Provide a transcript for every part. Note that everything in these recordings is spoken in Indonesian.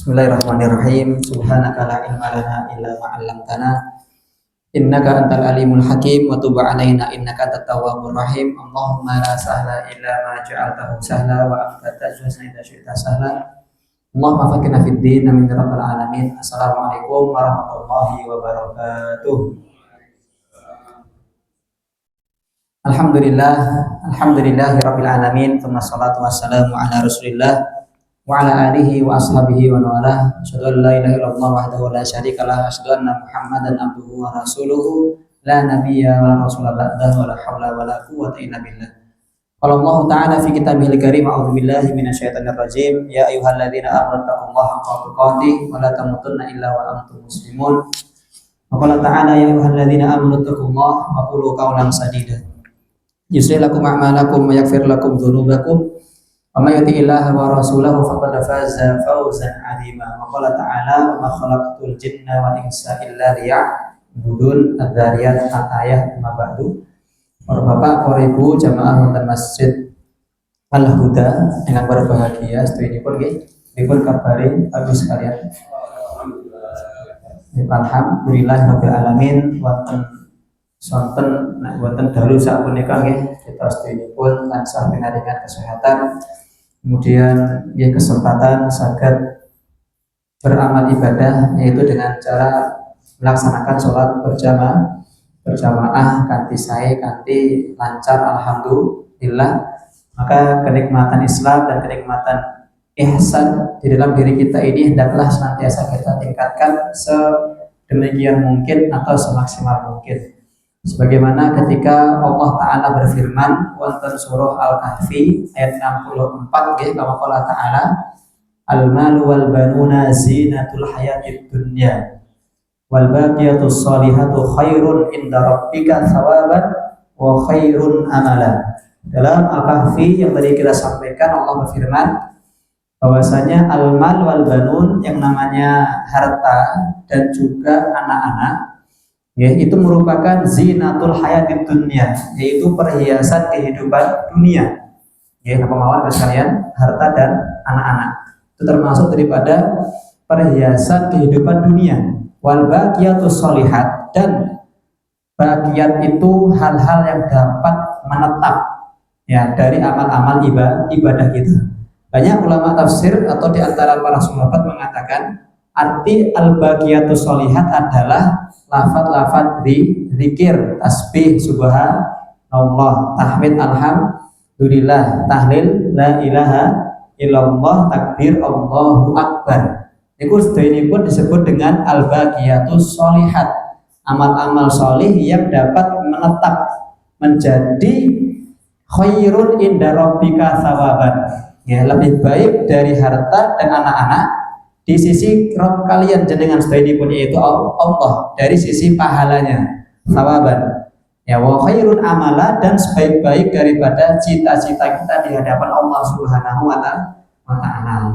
Bismillahirrahmanirrahim. Subhanaka la ilma lana illa ma 'allamtana. Innaka antal alimul hakim wa tub 'alaina innaka antat tawwabur rahim. Allahumma la sahla illa ma ja'altahu sahla wa anta taj'alul idza syi'ta sahla. Allahumma fakina fid din amin ya rabbal alamin. Assalamualaikum warahmatullahi wabarakatuh. Alhamdulillah, alhamdulillahirabbil alamin. Tsumma shalatu wassalamu ala Rasulillah wa ala alihi wa ashabihi wa nawalah. Asyhadu an la ilaha illallah wahdahu la syarika lah, asyhadu anna Muhammadan abduhu wa rasuluhu la nabiyya wa la rasula ba'dahu wa la haula wa la quwwata illa billah. Qala Allah ta'ala fi kitabihil karim, a'udzu billahi minasyaitonir rajim. Ya ayyuhalladzina amanu taqullaha haqqa tuqatih wa la tamutunna illa wa antum muslimun. Wa qala ta'ala ya ayyuhalladzina amanu taqullaha wa qulu qawlan sadida. Yuslih lakum a'malakum wa yaghfir lakum dzunubakum. Wa may yuti'illaha wa rasulahu faqad faza fawzan 'azima. Wa qala ta'ala wa ma khalaqtul jinna wal insa illa liya'budun. Adz-dzariyat ayat 5 ba'du. Para bapak, para ibu jamaah wonten Masjid Al-Huda dengan berbahagia sedheripun nggih dipun kabari bagus sekalian. Alhamdulillah rabbil alamin wonten dalu sapunika nggih kita sedheripun tansah pinaringan kesehatan. Kemudian ya kesempatan saged beramal ibadah, yaitu dengan cara melaksanakan sholat berjamaah kanthi sae kanthi lancar alhamdulillah. Maka kenikmatan Islam dan kenikmatan ihsan di dalam diri kita ini hendaklah senantiasa kita tingkatkan sedemikian mungkin atau semaksimal mungkin. Sebagaimana ketika Allah Ta'ala berfirman wonten surah Al-Kahfi ayat 64 nggih, kama qala Ta'ala al-malu wal banuna zinatul hayatid dunya wal baqiyatus sholihatu khairun inda rabbika thawaban wa khairun amala. Dalam Al-Kahfi yang tadi kita sampaikan, Allah berfirman bahwasanya al-mal wal banun, yang namanya harta dan juga anak-anak, ya, itu merupakan zinatul hayatid dunya, yaitu perhiasan kehidupan dunia. Ya, pemahaman sekalian, harta dan anak-anak itu termasuk daripada perhiasan kehidupan dunia. Wal baqiyatus sholihat, dan baqiat itu hal-hal yang dapat menetap ya dari amal-amal ibadah kita. Banyak ulama tafsir atau di antara para sahabat mengatakan arti al-baqiyatus sholihat adalah lafaz-lafaz zikir, tasbih, subhanallah, tahmid, alhamdulillah, tahlil, la ilaha illallah, takbir, Allahu akbar. Itu sedheripun disebut dengan al-baqiyatus sholihat, amal-amal solih yang dapat menetap menjadi khairun inda rabbika thawaban, ya, lebih baik dari harta dan anak-anak di sisi Rabb kalian jenengan sedheripun, yaitu Allah, dari sisi pahalanya, thawaban, ya, wa khairun amala, dan sebaik-baik daripada cita-cita kita di hadapan Allah Subhanahu wa ta'ala.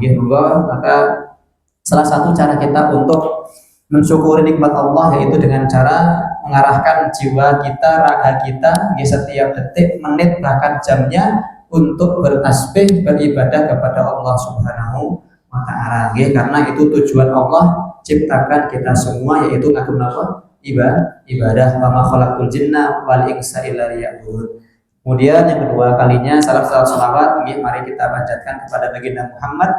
Maka salah satu cara kita untuk mensyukuri nikmat Allah yaitu dengan cara mengarahkan jiwa kita, raga kita di setiap detik, menit, bahkan jamnya untuk bertasbih, beribadah kepada Allah Subhanahu wa ta'ala, karena itu tujuan Allah ciptakan kita semua, yaitu ngagem napa ibadah. Wa ma khalaqtul jinna wal insa illa liya'budun. Kemudian yang kedua kalinya salam salawat mari kita panjatkan kepada baginda Muhammad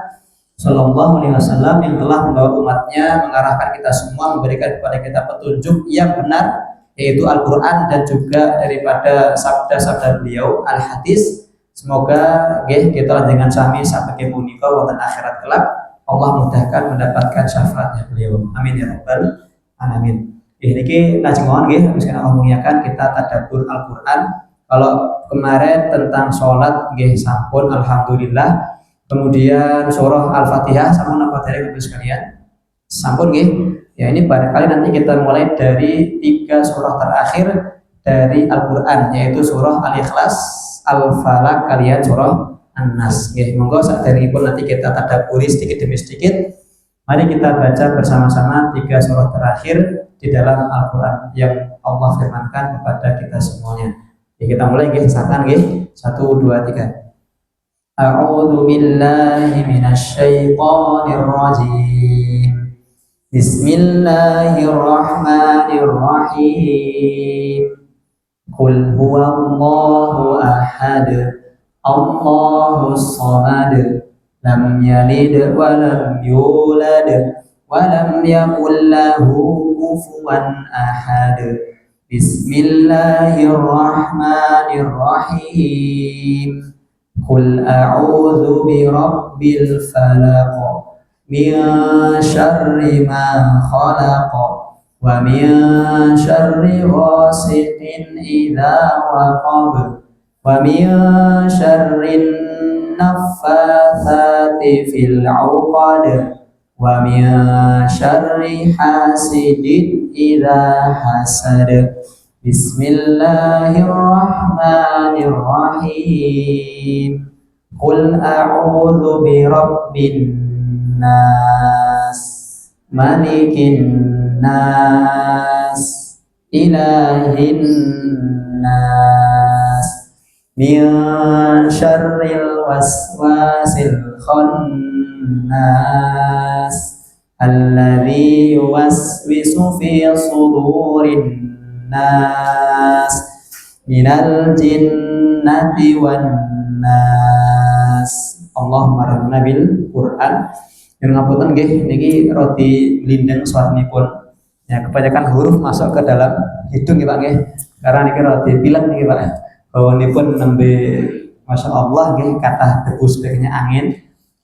sallallahu alaihi wasallam yang telah membawa umatnya, mengarahkan kita semua, memberikan kepada kita petunjuk yang benar, yaitu Al-Qur'an dan juga daripada sabda-sabda beliau al-hadis. Semoga kita dengan sami sampai punika wonten akhirat kelak Allah mudahkan mendapatkan syafaatnya beliau. Amin ya rabbal alamin. Niki lajeng mawon nggih, misalkan Allah muliakan kita tadabbur Al-Qur'an. Kalau kemarin tentang sholat nggih sampun alhamdulillah. Kemudian surah Al-Fatihah sampun apa dari Bapak sekalian? Sampun nggih. Ya, ini barangkali nanti kita mulai dari 3 surah terakhir dari Al-Qur'an, yaitu surah Al-Ikhlas, Al-Falaq, kalian surah An-Nas. Nggih, monggo saderengipun nanti kita tadabburi sedikit demi sedikit. Mari kita baca bersama-sama 3 surah terakhir di dalam Al-Qur'an yang Allah firmankan kepada kita semuanya. Ya, kita mulai nggih, sakan nggih. 1 2 3. A'udzu billahi minasy syaithanir rajim. Bismillahirrahmanirrahim. Qul huwallahu ahad. Allahus samad. Lam yalid wa lam yulad wa lam yakul lahu kufuwan ahad. Bismillahirrahmanirrahim. Qul a'udzu birabbil falaq min syarri ma khalaq wa min syarri ghasiqin idza waqab wa min syarrin naffatsati fil 'uqad wa min syarri hasidin idza hasad. Bismillahirrahmanirrahim. Qul a'udzu birabbin nas, malikin nas, ilahin nas, min syarril waswasil khannas, alladzi yuwaswisu fi sudurin nas minal jinnati wan nas. Allahumma rabbana bil Quran. Yang ngapunten nggih niki roti lindeng suarnipun. Ya kebanyakan huruf masuk ke dalam hidung nggih Pak nggih. Karena niki roti pilek niki Pak. Bawanipun nembe Masya Allah nggih kathah debu sebagainya angin.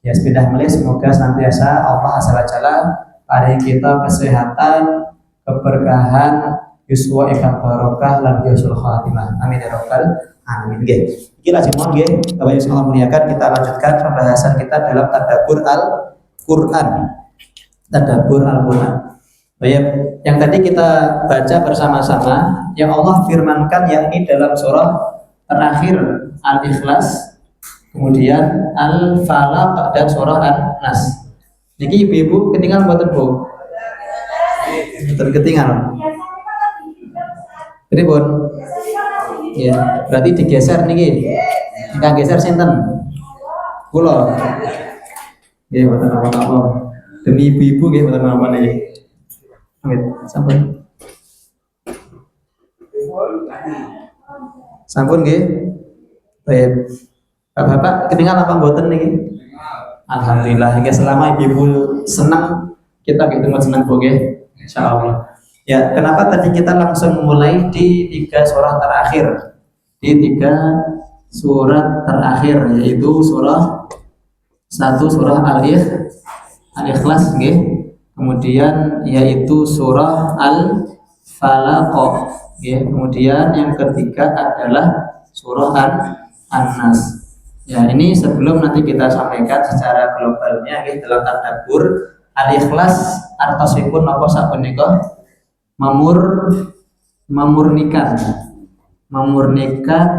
Ya sepindah melih semoga senantiasa Allah azza wa jalla paringi kita kesehatan, keberkahan, yuswa ikan barokah lan yusul khatimah. Amin ya rabbal alamin. Nggih. Iki lajeng mon nggih, Bapak Ibu sekalian muliakan, kita lanjutkan pembahasan kita dalam tadabbur Al-Qur'an. Tadabbur Al-Qur'an. Baik, yang tadi kita baca bersama-sama yang Allah firmankan yakni dalam surah terakhir Al-Ikhlas, kemudian Al-Falaq dan surah An-Nas. Niki ibu-ibu ketinggalan mboten Bu? Mboten ketinggalan. Pripun? Ya, berarti digeser niki. Kita geser sinten? Kula. Nggih, mboten apa-apa. Demi ibu-ibu nggih mboten apa-apa niki. Amin. Sampun. Sampun nggih. Baik. Bapak ketinggalan apa mboten niki? Alhamdulillah. Nggih, selama ibu senang kita gitu senang Bu nggih. Insyaallah. Ya, kenapa tadi kita langsung mulai di 3 surah terakhir? Di 3 surat terakhir, yaitu surah 1 surah Al-Ikhlas nggih. Kemudian yaitu surah Al-Falaq nggih. Kemudian yang ketiga adalah surah An-Nas. Ya, ini sebelum nanti kita sampaikan secara globalnya nggih dalam tadabbur Al-Ikhlas artosipun napa sapunika? Memurnikan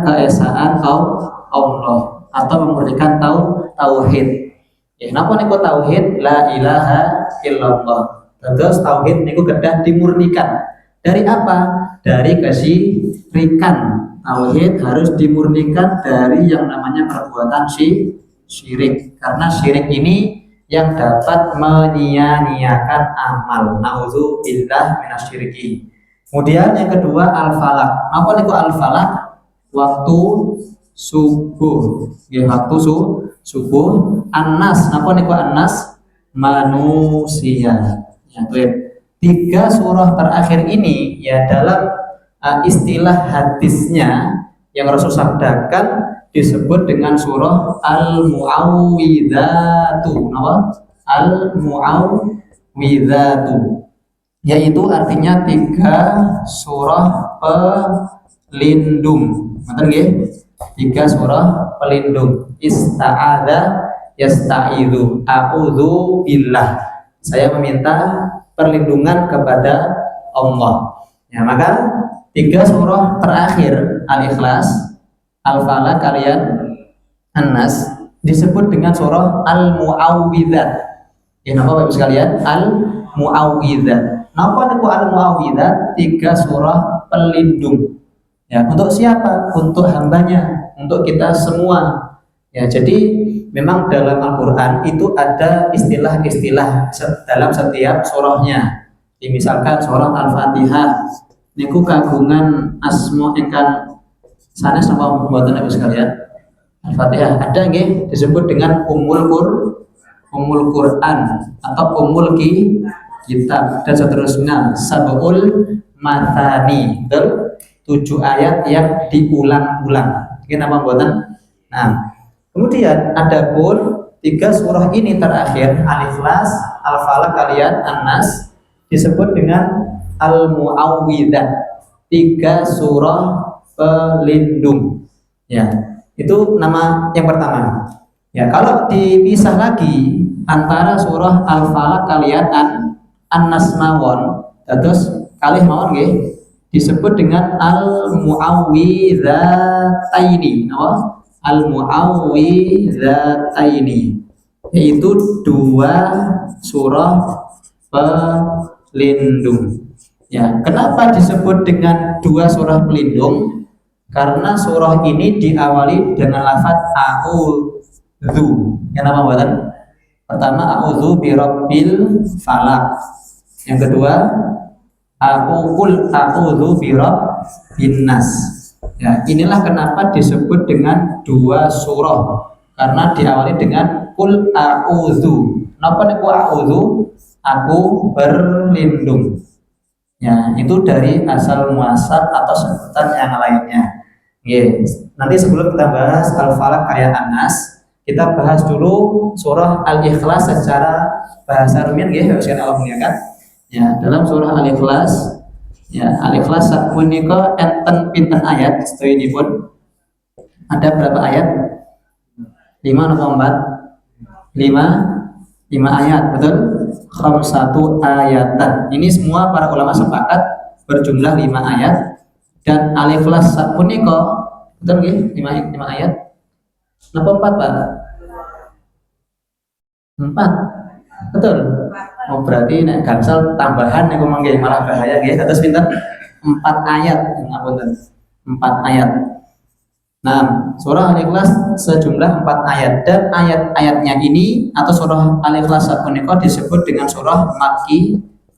keesaan Allah atau memurnikan tauhid. Ya, napa niku tauhid? La ilaha illallah. Terus tauhid niku kedah dimurnikan. Dari apa? Dari kesyirikan. Tauhid harus dimurnikan dari yang namanya perbuatan syirik. Karena syirik ini yang dapat menyia-nyiakan amal. Nauzubillah minasyiriki. Kemudian yang kedua al-falaq. Apa niku al-falaq? Waktu subuh. Ya, waktu subuh. An-nas. Apa niku an-nas? Manusia. Ya, 3 surah terakhir ini ya dalam istilah hadisnya yang Rasul sabdakan disebut dengan surah Al-Mu'awwidhatu. Apa? Al-Mu'awwidhatu. Yaitu artinya 3 surah pelindung. Betul nggih? 3 surah pelindung. Ista'adza yasta'idzu. A'udzu billah. Saya meminta perlindungan kepada Allah. Ya, maka 3 surah terakhir Al-Ikhlas, Al-Falaq kalian An-Nas disebut dengan surah Al-Mu'awwidzat. Ya, napa Bapak Ibu sekalian? Al-Mu'awwidzat. Napa niku Al-Mu'awwidzat? 3 surah pelindung. Ya, untuk siapa? Untuk hambanya, untuk kita semua. Ya, jadi memang dalam Al-Qur'an itu ada istilah-istilah dalam setiap surahnya. Misalkan surah Al-Fatihah niku kagungan asma ingkang sanes napa mboten Ibu sekalian? Al-Fatihah ada nggih disebut dengan Ummul Quran atau Kitab dan seterusnya. Sab'ul Mathani, betul? 7 ayat yang diulang-ulang. Ini nama buatan. Nah, kemudian ada pun 3 surah ini terakhir, Al-Ikhlas, Al-Falaq, kalian An-Nas, disebut dengan Al-Mu'awwidzah. 3 surah pelindung. Ya, itu nama yang pertama. Ya, kalau dipisah lagi antara surah Al-Falaq kalian An-Nas mawon, terus kalih mawon nggih disebut dengan Al-Mu'awwidzataini. Apa? Al-Mu'awwidzataini, yaitu 2 surah pelindung. Ya, kenapa disebut dengan 2 surah pelindung? Karena surah ini diawali dengan lafaz a'udzu. Yang nama buatan? Pertama a'udzu birabbil falaq. Yang kedua a'udzu birabbin nas. Ya, inilah kenapa disebut dengan 2 surah, karena diawali dengan qul a'udzu. Napa niku a'udzu? Aku berlindung. Ya, itu dari asal muasal atau sebutan yang lainnya. Yes. Nanti sebelum kita bahas Al-Falaq kayak An-Nas, kita bahas dulu surah Al-Ikhlas secara bahasa rumiyin nggih, sekalian Allah muliakan. Ya, dalam surah Al-Ikhlas, ya Al-Ikhlas sapunika enten pinten ayat sedayunipun? Ada berapa ayat? 5 atau 4? 5 ayat, betul? Khamsatu ayatan. Ini semua para ulama sepakat berjumlah 5 ayat. Dan Al-Ikhlas sapunika betul nggih? 5 ayat. Napa 4, Pak? 4. Betul. Oh, berarti nek gangsal tambahan niku mangke malah bahaya nggih. Terus pinten? 4 ayat. Ngapunten. 4 ayat. Nah, surah Al-Ikhlas sejumlah 4 ayat, dan ayat-ayatnya ini atau surah Al-Ikhlas sapunika disebut dengan surah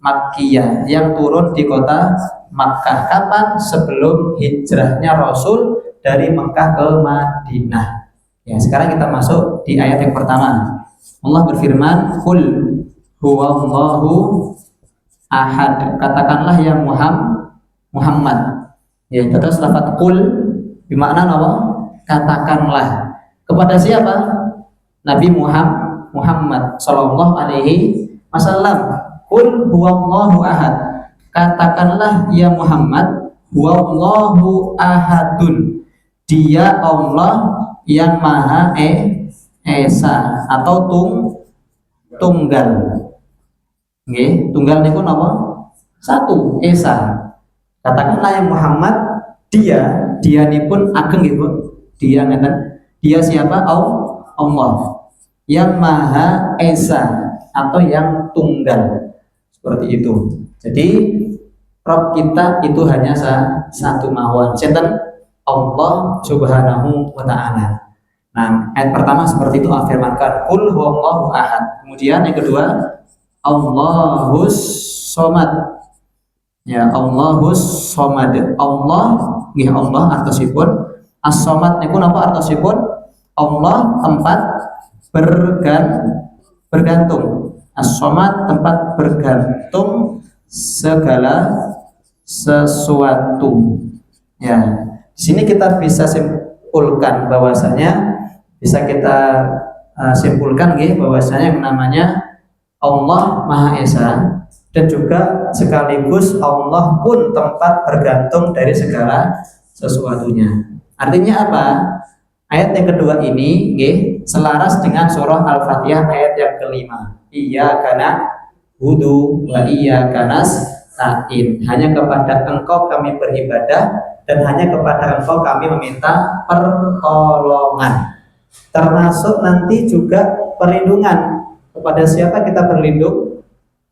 Makkiyah yang turun di kota Makkah. Kapan? Sebelum hijrahnya Rasul dari Mekah ke Madinah. Ya, sekarang kita masuk di ayat yang pertama. Allah berfirman, "Qul huwallahu ahad." Katakanlah ya Muhammad. Ya, terus lafaz qul bermakna apa? Katakanlah. Kepada siapa? Nabi Muhammad sallallahu alaihi wasallam. Qul huwallahu ahad. Katakanlah ya Muhammad, huwallahu ahadun. Dia Allah yang Maha Esa atau tunggal. Nggih, tunggal niku napa? 1, Esa. Katakanlah ya Muhammad, dia ini pun ageng gitu. Dia ngeten. Dia siapa? Allah yang Maha Esa atau yang tunggal. Seperti itu. Jadi Rob kita itu hanya satu mawon. Sinten? Allah Subhanahu wa taala. Nah, ayat pertama seperti itu afirmankan qul huwallahu ahad. Kemudian yang kedua Allahus somad. Ya, Allahus somad. Allah nggih Allah artosipun as-somad niku napa artosipun? Allah tempat bergantung. As-somad tempat bergantung segala sesuatu. Ya, di sini kita bisa simpulkan bahwasanya simpulkan nggih bahwasanya yang namanya Allah Maha Esa, dan juga sekaligus Allah pun tempat bergantung dari segala sesuatunya. Artinya apa? Ayat yang kedua ini nggih selaras dengan surah Al-Fatihah ayat yang kelima. Iyyaka na'budu wa iyyaka nasta'in. Hanya kepada Engkau kami beribadah dan hanya kepada Engkau kami meminta pertolongan. Termasuk nanti juga perlindungan. Kepada siapa kita berlindung?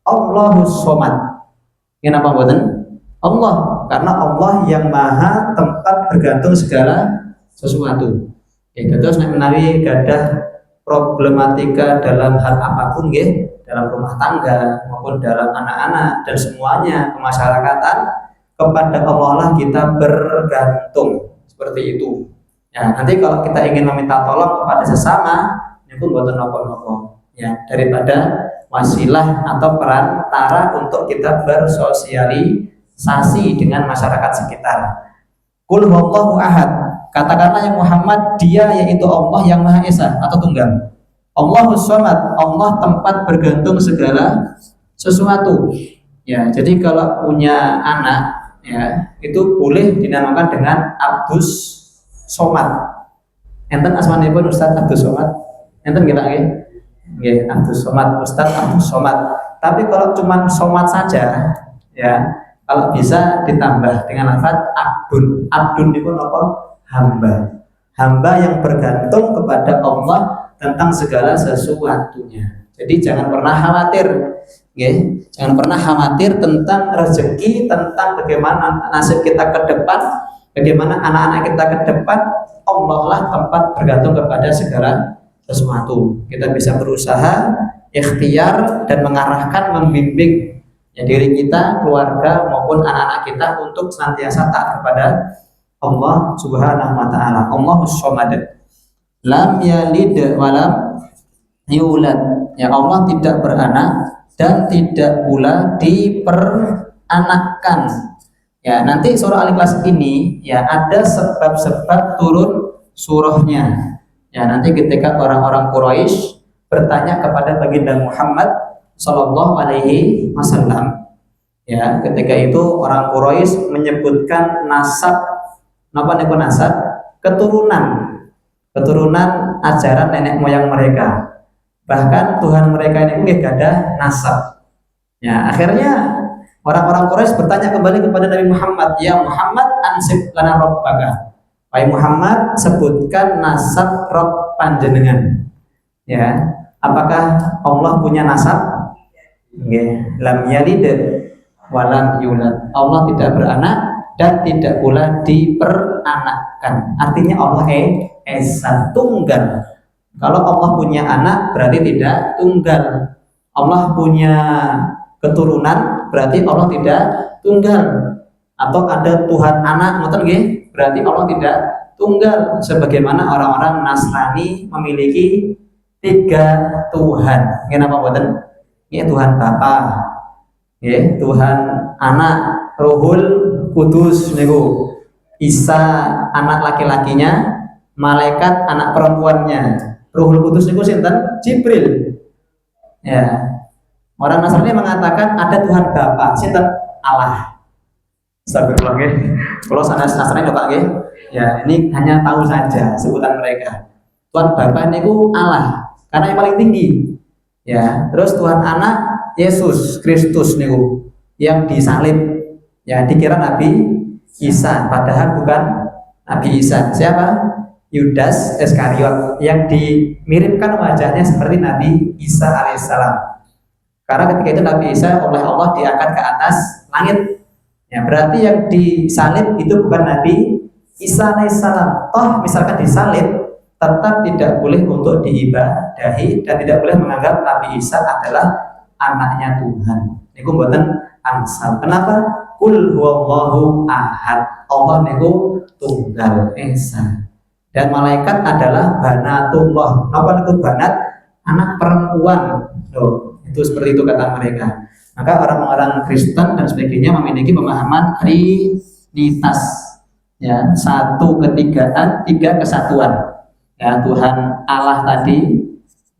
Allahus somad. Kenapa buatan? Allah, karena Allah yang maha tempat bergantung segala sesuatu. Itu terus nek menawi gadah problematika dalam hal apapun nggih, dalam rumah tangga maupun dalam anak-anak dan semuanya kemasyarakatan, kepada Allah lah kita bergantung, seperti itu. Ya, nanti kalau kita ingin meminta tolong kepada sesama, ini pun buatan nopo-nopo. Ya, daripada wasilah atau perantara untuk kita bersosialisasi dengan masyarakat sekitar. Qul huwallahu ahad. Katakanlah yang Muhammad, dia yaitu Allah yang Maha Esa atau Tunggal. Allahus Somad, Allah tempat bergantung segala sesuatu. Ya, jadi kalau punya anak, ya itu boleh dinamakan dengan Abdus Somad. Enten asmanipun Ustaz Abdus Somad. Enten kita nggih. Nggih, Abdus Somad, Ustaz Abdus Somad. Tapi kalau cuma Somad saja, ya kalau bisa ditambah dengan lafaz Abdun. Abdun itu apa? Hamba. Hamba yang bergantung kepada Allah tentang segala sesuatunya. Jadi jangan pernah khawatir, okay? Jangan pernah khawatir tentang rezeki, tentang bagaimana nasib kita ke depan, bagaimana anak-anak kita ke depan. Allah lah tempat bergantung kepada segala sesuatu. Kita bisa berusaha, ikhtiar dan mengarahkan, membimbing ya, diri kita, keluarga maupun anak-anak kita untuk senantiasa taat kepada Allah Subhanahu wa taala. Allahus Somad. Lam yalid wa lam yulad. Ya, Allah tidak beranak dan tidak pula diperanakkan. Ya, nanti surah Al-Ikhlas ini ya ada sebab-sebab turun surahnya. Ya, nanti ketika orang-orang Quraisy bertanya kepada baginda Muhammad sallallahu alaihi wasallam, ya, ketika itu orang Quraisy menyebutkan nasab, napa niku nasab? Keturunan ajaran nenek moyang mereka. Bahkan Tuhan mereka ini nggih gadah nasab. Ya, akhirnya orang-orang Quraisy bertanya kembali kepada Nabi Muhammad, "Ya Muhammad, ansib lana rabbaka." Wahai Muhammad, sebutkan nasab Rabb panjenengan. Ya, apakah Allah punya nasab? Nggih, lam yalid wa lam yulad. Allah tidak beranak dan tidak pula diperanakkan. Artinya Allah esa, tunggal. Kalau Allah punya anak berarti tidak tunggal. Allah punya keturunan berarti Allah tidak tunggal. Atau ada Tuhan anak, ngoten nggih, berarti Allah tidak tunggal. Sebagaimana orang-orang Nasrani memiliki 3 Tuhan. Nggih napa mboten? Nggih, Tuhan Bapa, nggih, Tuhan Anak, Ruhul Kudus niku. Isa anak laki-lakinya, malaikat anak perempuannya. Ruhul Kudus niku sinten? Jibril. Ya. Orang Nasrani mengatakan ada Tuhan Bapa, sinten? Allah. Astagfirullah nggih. Kalau sanes Nasrani lho Pak nggih. Ya, ini hanya tahu saja sebutan mereka. Tuhan Bapa niku Allah, karena yang paling tinggi. Ya, terus Tuhan Anak Yesus Kristus niku yang disalib. Ya, dikira Nabi Isa, padahal bukan Nabi Isa. Siapa? Yudas Iskariot yang dimiripkan wajahnya seperti Nabi Isa alaihissalam. Karena ketika itu Nabi Isa oleh Allah diangkat ke atas langit. Ya, berarti yang disalib itu bukan Nabi Isa alaihissalam. Toh misalkan disalib, tetap tidak boleh untuk diibadahi dan tidak boleh menganggap Nabi Isa adalah anaknya Tuhan. Niku mboten angsal. Kenapa? Qul huwallahu ahad. Allah niku tunggal esa. Dan malaikat adalah banatullah. Apa niku banat? Anak perempuan. Loh, itu seperti itu kata mereka. Maka orang-orang Kristen dan sebagainya memiliki pemahaman Trinitas. Ya, 1 ketigaan, 3 kesatuan. Ya, Tuhan Allah tadi,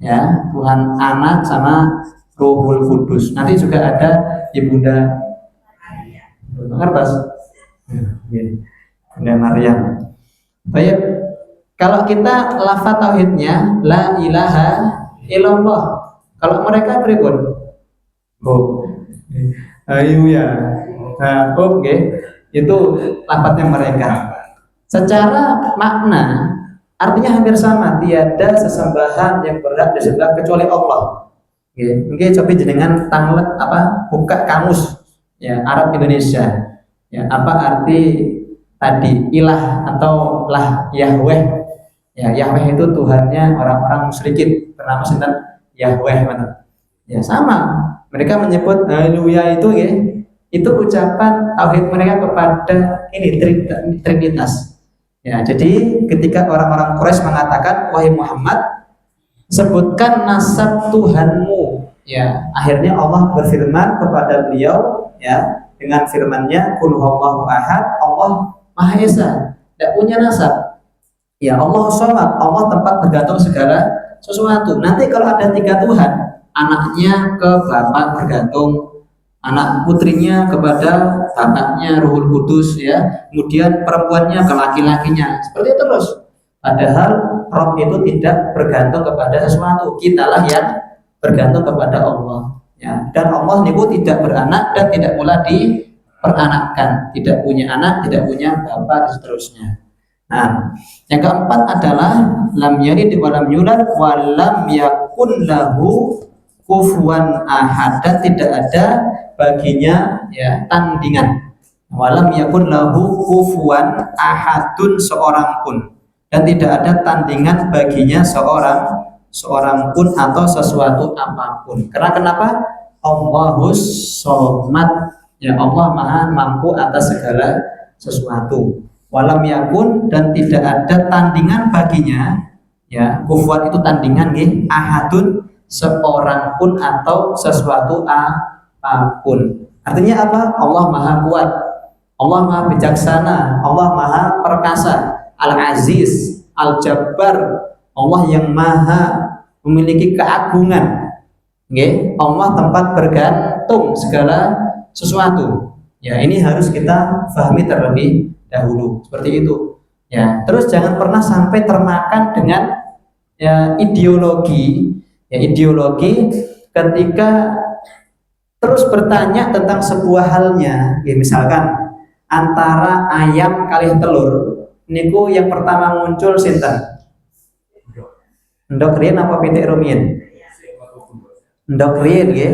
ya, Tuhan Anak sama Ruhul Kudus. Nanti juga ada Ibunda Kertas, Bunda Maryam. Baik, kalau kita lafaz tauhidnya la ilaha illallah. Kalau mereka pripun? Oh, ayo ya. Nah, oke, itu lafaznya mereka. Secara makna artinya hampir sama, tiada sesembahan yang berhak disembah kecuali Allah. Oke, coba jenengan tanglet apa? Buka kamus ya Arab Indonesia. Ya, apa arti tadi ilah atau lah Yahweh? Ya, Yahweh itu Tuhannya orang-orang musyrikin bernama sinten? Yahweh, benar. Ya sama, mereka menyebut haleluya itu ya, itu ucapan tauhid mereka kepada ini Trinitas. Ya, jadi ketika orang-orang Quraisy mengatakan wahai Muhammad, sebutkan nasab Tuhanmu. Ya, akhirnya Allah berfirman kepada beliau ya dengan firman-Nya Qul huwallahu ahad, Allah Maha Esa, tidak punya nasab. Ya, Allah Somad, Allah tempat bergantung segala sesuatu. Nanti kalau ada tiga Tuhan, anaknya ke bapak bergantung, anak putrinya kepada bapaknya Ruhul Kudus ya, kemudian perempuannya ke laki-lakinya, seperti itu terus. Padahal Rob itu tidak bergantung kepada sesuatu, kitalah yang bergantung kepada Allah ya. Dan Allah niku tidak beranak dan tidak pula diperanakkan, tidak punya anak, tidak punya bapak dan seterusnya. Nah, yang keempat adalah lam yalid wa lam yulad wa lam yakun lahu kufuwan ahad, dan tidak ada baginya ya tandingan. Walam yakun lahu kufuwan ahadun, seorang pun, dan tidak ada tandingan baginya seorang pun atau sesuatu apapun. Karena kenapa? Allahus somad, ya Allah Maha mampu atas segala sesuatu. Walam yakun, dan tidak ada tandingan baginya ya, kufuwan itu tandingan nggih, ahadun seorang pun atau sesuatu apapun. Artinya apa? Allah Maha kuat, Allah Maha bijaksana, Allah Maha perkasa, Al-Aziz, Al-Jabbar, Allah yang Maha memiliki keagungan. Okay? Allah tempat bergantung segala sesuatu. Ya, ini harus kita pahami terlebih dahulu seperti itu. Ya, terus jangan pernah sampai termakan dengan ya, ideologi ketika terus bertanya tentang sebuah halnya. Ya, misalkan antara ayam kali telur niku yang pertama muncul sinten? Endok rien apa pitik rumiyin? Endok rien nggih.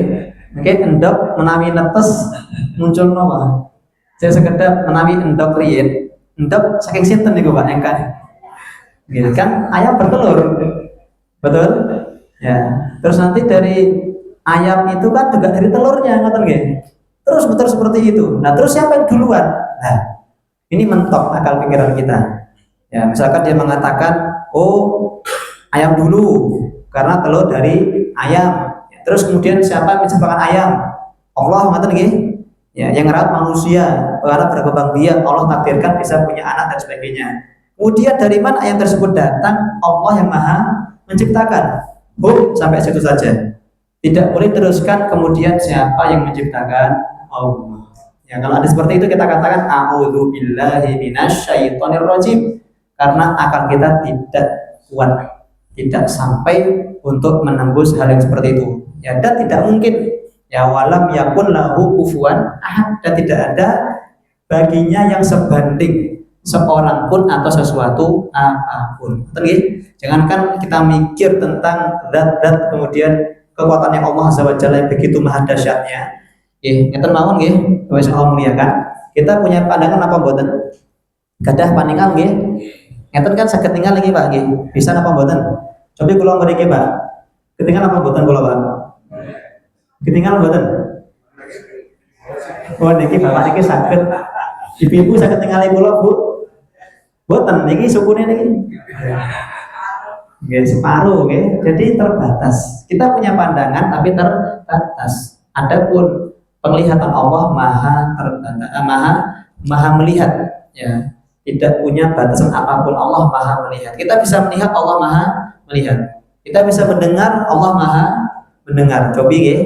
Oke, endok menawi netes muncul napa? Saya sekedar menawi endok rien. Endok saking sinten niku Pak engkang? Gitu kan ayam bertelur. Betul? Ya. Terus nanti dari ayam itu kan juga dari telurnya, ngoten nggih. Terus betul seperti itu. Nah, terus siapa yang duluan? Nah, ini mentok akal pikiran kita. Ya, misalkan dia mengatakan, "Oh, ayam dulu karena telur dari ayam." Ya, terus kemudian siapa yang menciptakan ayam? Allah, ngoten nggih. Ya, yang ngerawat manusia karena berkembang biak, Allah takdirkan bisa punya anak dan sebagainya. Kemudian dari mana ayam tersebut datang? Allah yang Maha menciptakan. Sampai situ saja. Tidak boleh teruskan kemudian siapa yang menciptakan? Allah. Ya, kalau ada seperti itu kita katakan a'udzu billahi minasyaitonir rajim, karena akal kita tidak kuat, tidak sampai untuk menembus hal yang seperti itu. Ya, dan tidak mungkin. Ya, walam yakun lahu kufuwan ahad, dan tidak ada baginya yang sebanding seorang pun atau sesuatu apapun. Betul. Jangankan kita mikir tentang zat-zat kemudian kekuatannya Allah Azza wa Jalla yang begitu maha dahsyatnya. Nggih, ngeten mawon nggih, wis Allah muliakan. Kita punya pandangan apa mboten? Gadah paninggal nggih. Ngeten kan saged tinggal lagi Pak nggih. Bisa napa mboten? Coba kula mriki Pak. Ketinggal apa mboten kula Pak? Ketinggal mboten? Oh niki Bapak niki saged. Ibu-ibu saged ningali kula Bu. Mboten niki sukune niki. Nggih, separuh nggih. Jadi terbatas. Kita punya pandangan tapi terbatas. Adapun penglihatan Allah maha terbatas, maha melihat ya. Tidak punya batasan apapun, Allah maha melihat. Kita bisa melihat, Allah maha melihat. Kita bisa mendengar, Allah maha mendengar. Cobi nggih.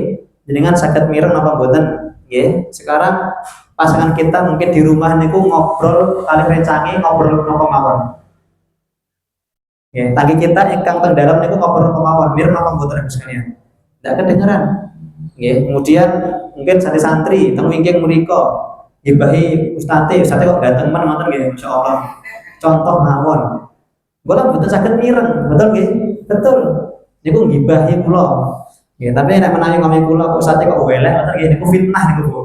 Jenengan saged mireng napa mboten? Nggih. Sekarang pasangan kita mungkin di rumah niku ngobrol kali rencange ngobrol napa mawon. Ya, tanggi kita ingkang teng dalam niku ngobrol kemawon, mir napa mboten sekalian. Tidak kedengeran. Nggih, kemudian mungkin santri-santri teng wingking mriku ngibahi ustaze kok ganteng men ngoten nggih, masyaallah. Contoh mawon. Kula mboten saged mireng, betul nggih? Betul. Niku ngibahi kula. Nggih, tapi nek menawi ngomong kula kok ustaze kok welek ngoten nggih, niku fitnah niku, Bu.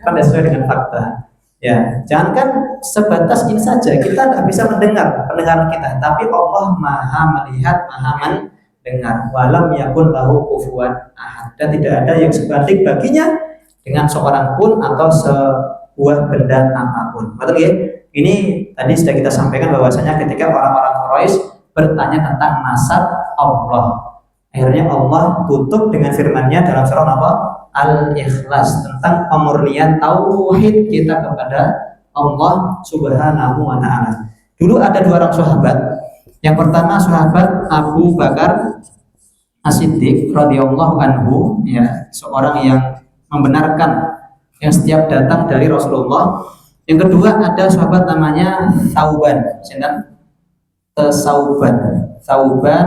Kan sesuai dengan fakta. Ya, jangankan sebatas ini saja, kita tidak bisa mendengar pendengaran kita, tapi Allah Maha melihat, Maha mendengar. Walam yakun lahu kufuwan ahad, dan tidak ada yang sebanding baginya dengan seorang pun atau sebuah benda apapun. Betul ya? Ini tadi sudah kita sampaikan bahwasanya ketika orang-orang Quraisy bertanya tentang nasab Allah, akhirnya Allah tutup dengan firman-Nya dalam surah apa? Al-Ikhlas, tentang pemurnian tauhid kita kepada Allah Subhanahu wa taala. Dulu ada dua orang sahabat. Yang pertama sahabat Abu Bakar As-Siddiq radhiyallahu anhu, ya, seorang yang membenarkan yang setiap datang dari Rasulullah. Yang kedua ada sahabat namanya Thauban, Thauban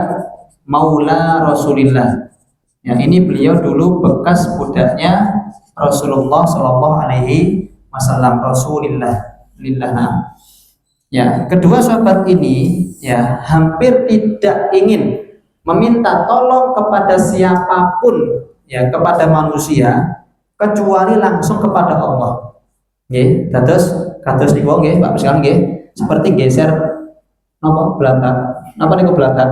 Maula Rasulillah. Ya, ini beliau dulu bekas budaknya Rasulullah Shallallahu Alaihi Wasallam, Rasulillah. Ya, kedua sahabat ini ya hampir tidak ingin meminta tolong kepada siapapun, ya, kepada manusia kecuali langsung kepada Allah. Nggih, kados niku nggih, Pak sekalian nggih, seperti geser napa belakang. Napa niku belakang?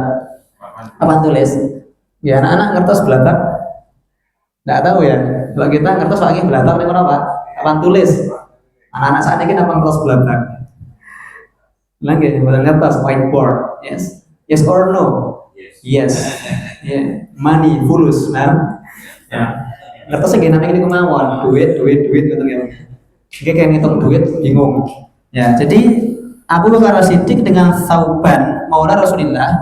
Apa tulis? Ya, anak-anak ngertos belakang? Nggak tahu ya. Kalau kita ngertos lagi belakang niku apa? Apa tulis? Anak-anak saat ini apa ngertos belakang? Lagi ngertos whiteboard. Yes. Yes or no? Yes. Yeah. Money, fulus, nah. Ya. Ngertos nggih namanya ini kemauan, duit gitu ya. Kayak ngitung duit bingung. Ya, jadi Abu Bakar As-Siddiq dengan Thauban Maula Rasulillah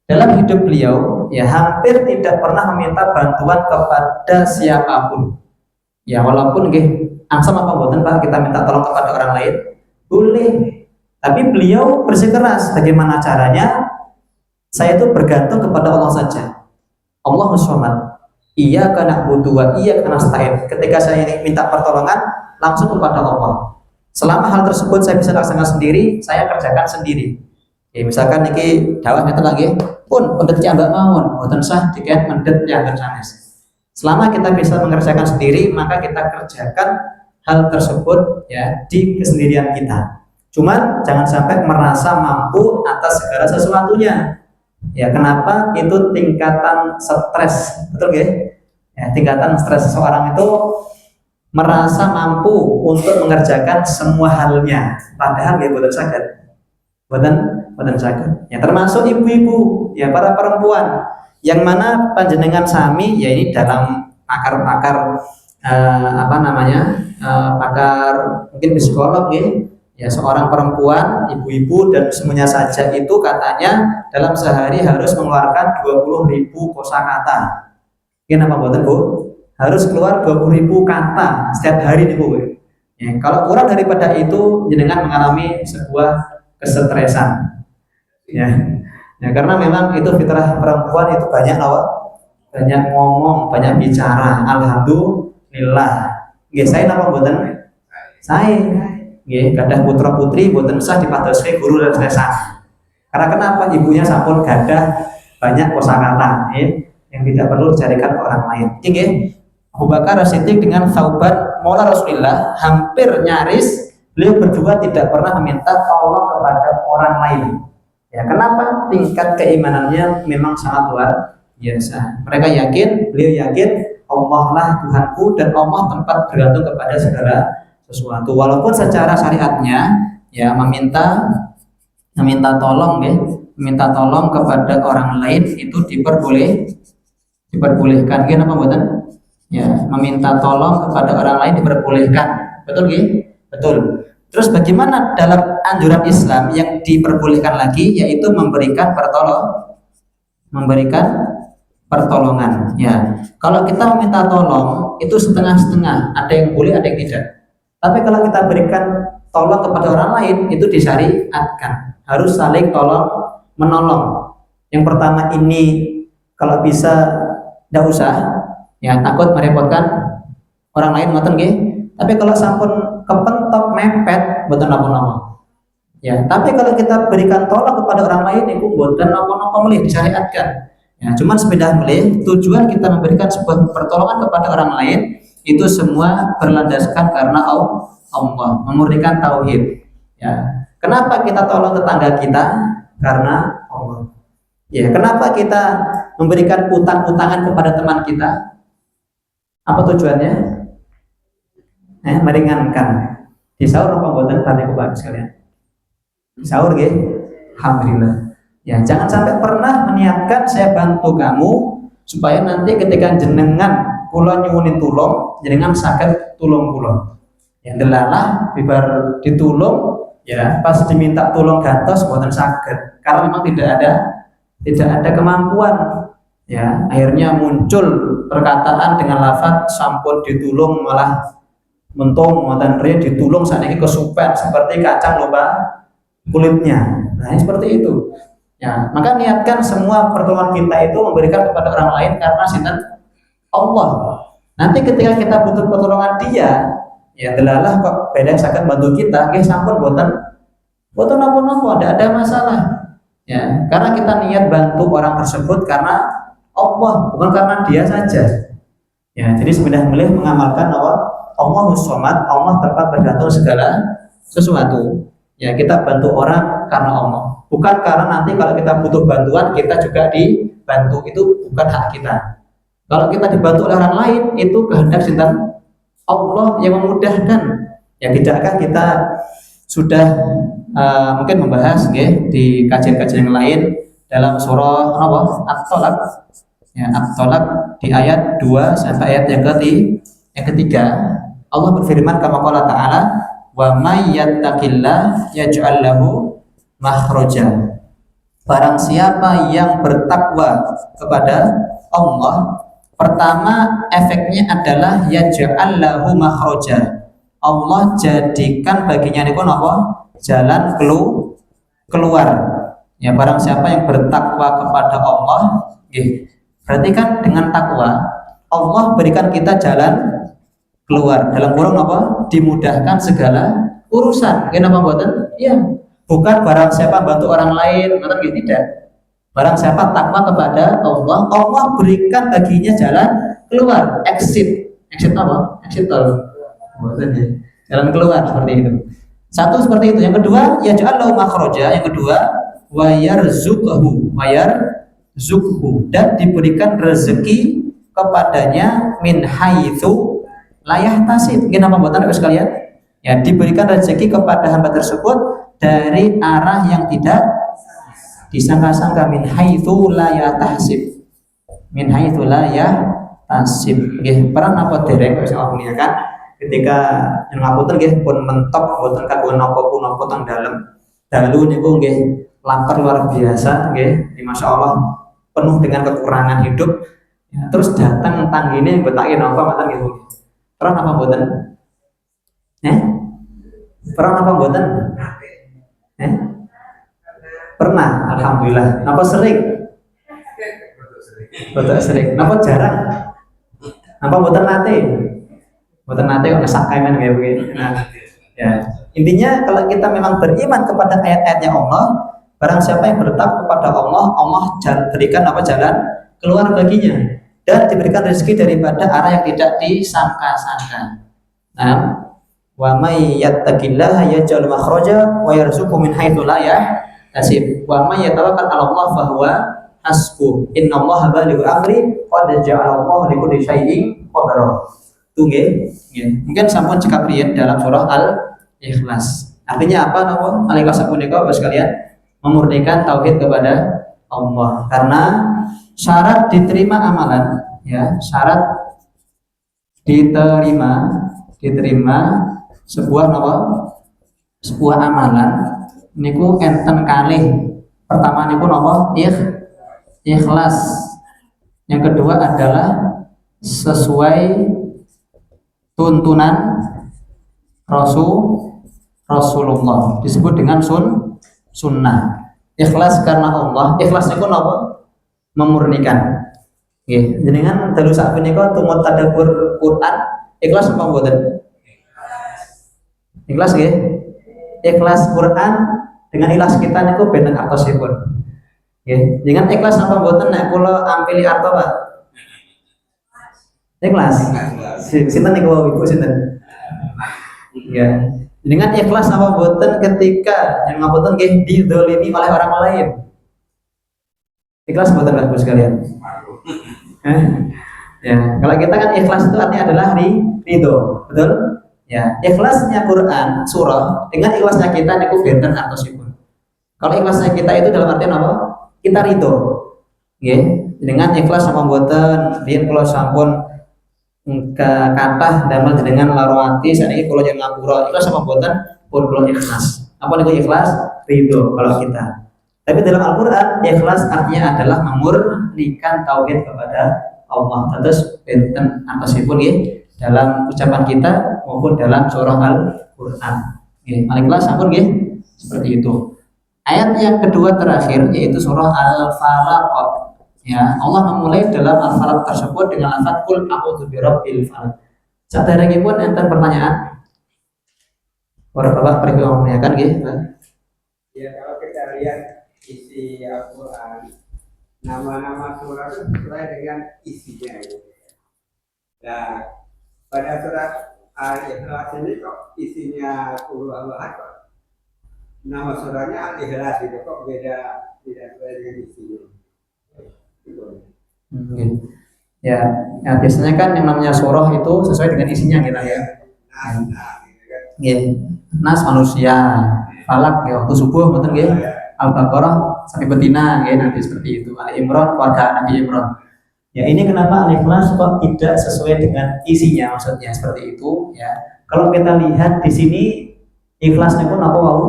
dalam hidup beliau ya hampir tidak pernah meminta bantuan kepada siapapun. Ya, walaupun nggih angsam apa mboten Pak kita minta tolong kepada orang lain? Boleh. Tapi beliau bersikeras bagaimana caranya? Saya itu bergantung kepada Allah saja. Allahus Samad. Iyyaka na'budu wa iyyaka nasta'in. Ketika saya ini minta pertolongan langsung kepada Allah. Selama hal tersebut saya bisa laksanakan sendiri, saya kerjakan sendiri. Ya, misalkan niki dawah ngeten lagi, pun pendet mbak mawon, mboten sah diket mendet yang sanes. Selama kita bisa mengerjakan sendiri, maka kita kerjakan hal tersebut ya di kesendirian kita. Cuman jangan sampai merasa mampu atas segala sesuatunya. Ya, kenapa? Itu tingkatan stres, betul nggih? Ya, tingkatan stres seseorang itu merasa mampu untuk mengerjakan semua halnya, padahal dia boten saged. Boten saged. Ya, termasuk ibu-ibu, ya para perempuan yang mana panjenengan sami ya ini dalam pakar-pakar pakar mungkin psikolog ya seorang perempuan, ibu-ibu dan semuanya saja itu katanya dalam sehari harus mengeluarkan 20.000 kosakata. Kenapa boten Bu? Harus keluar 20.000 kata setiap hari nih Bu. Ya, kalau kurang daripada itu jenengan mengalami sebuah kesetresan. Ya. Ya, karena memang itu fitrah perempuan itu banyak banyak ngomong, banyak bicara. Alhamdulillah. Nggih saya napa mboten? Saya nggih gadah putra putri mboten usah dipadoske guru dan lesan. Karena kenapa? Ibunya sampun gadah banyak kosakata yang tidak perlu dicarikan ke orang lain. Nggih. Abu Bakar As-Siddiq dengan Thauban Maula Rasulillah hampir nyaris beliau berdua tidak pernah meminta tolong kepada orang lain. Ya, kenapa? Tingkat keimanannya memang sangat luar biasa. Mereka yakin, beliau yakin Allah lah Tuhanku dan Allah tempat bergantung kepada segala sesuatu. Walaupun secara syariatnya ya meminta tolong meminta tolong kepada orang lain itu diperbolehkan. Kenapa mboten? Ya, meminta tolong kepada orang lain diperbolehkan. Betul nggih? Betul. Terus bagaimana dalam anjuran Islam yang diperbolehkan lagi yaitu memberikan pertolongan. Ya, kalau kita meminta tolong itu setengah-setengah, ada yang boleh, ada yang tidak. Tapi kalau kita berikan tolong kepada orang lain itu disyariatkan, harus saling tolong menolong. Yang pertama ini kalau bisa tidak usah, ya takut merepotkan orang lain ngoten nggih. Tapi kalau sampun kepentok mepet mboten napa-napa. Ya, tapi kalau kita berikan tolong kepada orang lain itu mboten napa-napa melih disyariatkan. Ya, cuman sepeda melih tujuan kita memberikan sebuah pertolongan kepada orang lain itu semua berlandaskan karena Allah, memurnikan tauhid. Ya. Kenapa kita tolong tetangga kita? Karena Allah. Ya, kenapa kita memberikan utang-utangan kepada teman kita? Apa tujuannya? Meringankan. Di sahur apa buatan kalian kepada sekalian? Di sahur nggih. Alhamdulillah. Ya, jangan sampai pernah meniatkan saya bantu kamu supaya nanti ketika jenengan kula nyuwunin tulung, jenengan saged tulung kula. Ya delalah bibar ditulung ya pas diminta tulung gantos mboten saged karena memang tidak ada kemampuan. Ya, akhirnya muncul perkataan dengan lafaz sampun ditulung malah mentung ngoten riye ditulung sakniki kesupen seperti kacang loba kulitnya. Nah, seperti itu. Ya, maka niatkan semua pertolongan kita itu memberikan kepada orang lain karena sinten Allah. Nanti ketika kita butuh pertolongan dia, ya delalah kok beda saged bantu kita, nggih sampun boten napa-napa, tidak ada masalah. Ya, karena kita niat bantu orang tersebut karena Allah, bukan karena dia saja. Ya, jadi sebenarnya mengamalkan Allahus Shomad, Allah tempat bergantung segala sesuatu. Ya, kita bantu orang karena Allah, bukan karena nanti kalau kita butuh bantuan kita juga dibantu, itu bukan hak kita. Kalau kita dibantu oleh orang lain itu kehendak sinten Allah yang memudahkan. Ya, tidakkah kita sudah mungkin membahas di kajian-kajian yang lain dalam surah At-Tolak. Ya, At-Tolak di ayat 2 sampai ayat yang ketiga Allah berfirman kama qala ta'ala wa may yattaqillah yaj'al lahu makhraja. Barang siapa yang bertakwa kepada Allah, pertama efeknya adalah yaj'al lahu makhraja. Allah jadikan baginya niku napa? Jalan keluar. Ya, barang siapa yang bertakwa kepada Allah, berarti kan dengan takwa Allah berikan kita jalan keluar. Dalam kurung apa? Dimudahkan segala urusan. Kenapa buatan? Iya. Bukan barang siapa bantu orang lain, tidak. Barang siapa takwa kepada Allah, Allah berikan baginya jalan keluar, exit apa? Exit tol. Jalan keluar seperti itu. Satu seperti itu. Yang kedua, yaj'allahu makhraja. Yang kedua, wa yarzuqhu, dan diberikan rezeki kepadanya min haitsu la yahtasib. Kenapa buatan Bapak sekalian? Ya, diberikan rezeki kepada hamba tersebut dari arah yang tidak disangka-sangka, min haitsu la yahtasib. Min haitsu la yahtasib. Nggih, perang napa dereng wis ngomongnya kan? Ketika yang ngapunten nggih pun mentok boten kagungan napa-napa teng dalem. Dalu niku nggih lapar luar biasa nggih, masyaallah penuh dengan kekurangan hidup. Ya, terus datang tanggine betake napa mboten nggih. Pernah apa mboten? Pernah apa mboten? Pernah, alhamdulillah. Napa sering? Boten sering. Napa jarang? Napa mboten nate? Mboten nate kok sakaimen nggih begini. Nah, ya. Intinya kalau kita memang beriman kepada ayat-ayatnya Allah, barang siapa yang bertakwa kepada Allah, Allah berikan jalan keluar baginya dan diberikan rezeki daripada arah yang tidak disangka-sangka. Nah, wa may yattaqillaha yaj'al makhraja wa yarzuqhu min haitsu la yahtasib. Wa may yatawakkal 'ala Allah fa huwa hasbuh. Innallaha balighu amri qad ja'ala Allahu li kulli syai'in qadara. Nggih. Mungkin sampun cekap riyen dalam surah Al-Ikhlas. Artinya apa napa? Al-Ikhlas punika Bapak sekalian memurnikan tauhid kepada Allah. Karena syarat diterima amalan, ya, syarat diterima sebuah sebuah amalan niku enten kalih. Pertama niku ikhlas. Yang kedua adalah sesuai tuntunan Rasulullah, disebut dengan sunnah. Ikhlas karena Allah. Ikhlas niku napa? Memurnikan. Nggih, jenengan dalu sak menika tumut tadabbur Quran, ikhlas apa mboten? Ikhlas nggih. Ikhlas Quran dengan ikhlas kita niku benten artosipun. Nggih, jenengan ikhlas apa mboten nek kula ampili arto, Pak? Ikhlas. Sinten niku Ibu sinten? Ya. Dengan ikhlas apa boten ketika yang ngapunten nggih didolimi oleh orang lain. Ikhlas boten Bapak sekalian. Ya, kalau kita kan ikhlas itu artinya adalah ridho, betul? Ya, ikhlasnya Quran surah dengan ikhlasnya kita niku benten artosipun. Kalau ikhlasnya kita itu dalam artian apa? Kita ridho. Nggih, dengan ikhlas sama boten, biyen kula sampun ke kathah damel jenengan larowati saniki kula jeneng ngapura ikhlas sama boten pun kula ikhlas. Apa niku ikhlas? Ridho kalau kita. Tapi dalam Al-Qur'an ikhlas artinya adalah memurnikan tauhid kepada Allah. Terus benten atasipun nggih dalam ucapan kita maupun dalam surah Al-Qur'an. Nggih, ikhlas sampun nggih seperti itu. Ayat yang kedua terakhir yaitu surah Al-Falaq. Ya, Allah memulai dalam Al-Falaq tersebut dengan lafaz qul a'udzu birabbil falaq. Saderengipun enten pertanyaan. Para Bapak pergi menanyakan nggih. Ya, kalau kita lihat isi Al-Qur'an, nama-nama surah itu sesuai dengan isinya gitu. Nah, pada surat Al-Ikhlas ini kok isinya Qul Huwallahu kok nama surahnya Al-Ikhlas itu kok beda, tidak sesuai dengan isinya. Ya, ya, biasanya kan yang namanya surah itu sesuai dengan isinya kita ya. Nas manusia, falak ya waktu subuh betul nggih. Al-Baqarah sampai betina ya nanti seperti itu. Ali Imran keluarga Nabi Imran. Ya ini kenapa Al-Ikhlas kok tidak sesuai dengan isinya maksudnya seperti itu ya. Kalau kita lihat di sini ikhlasnya pun apa mau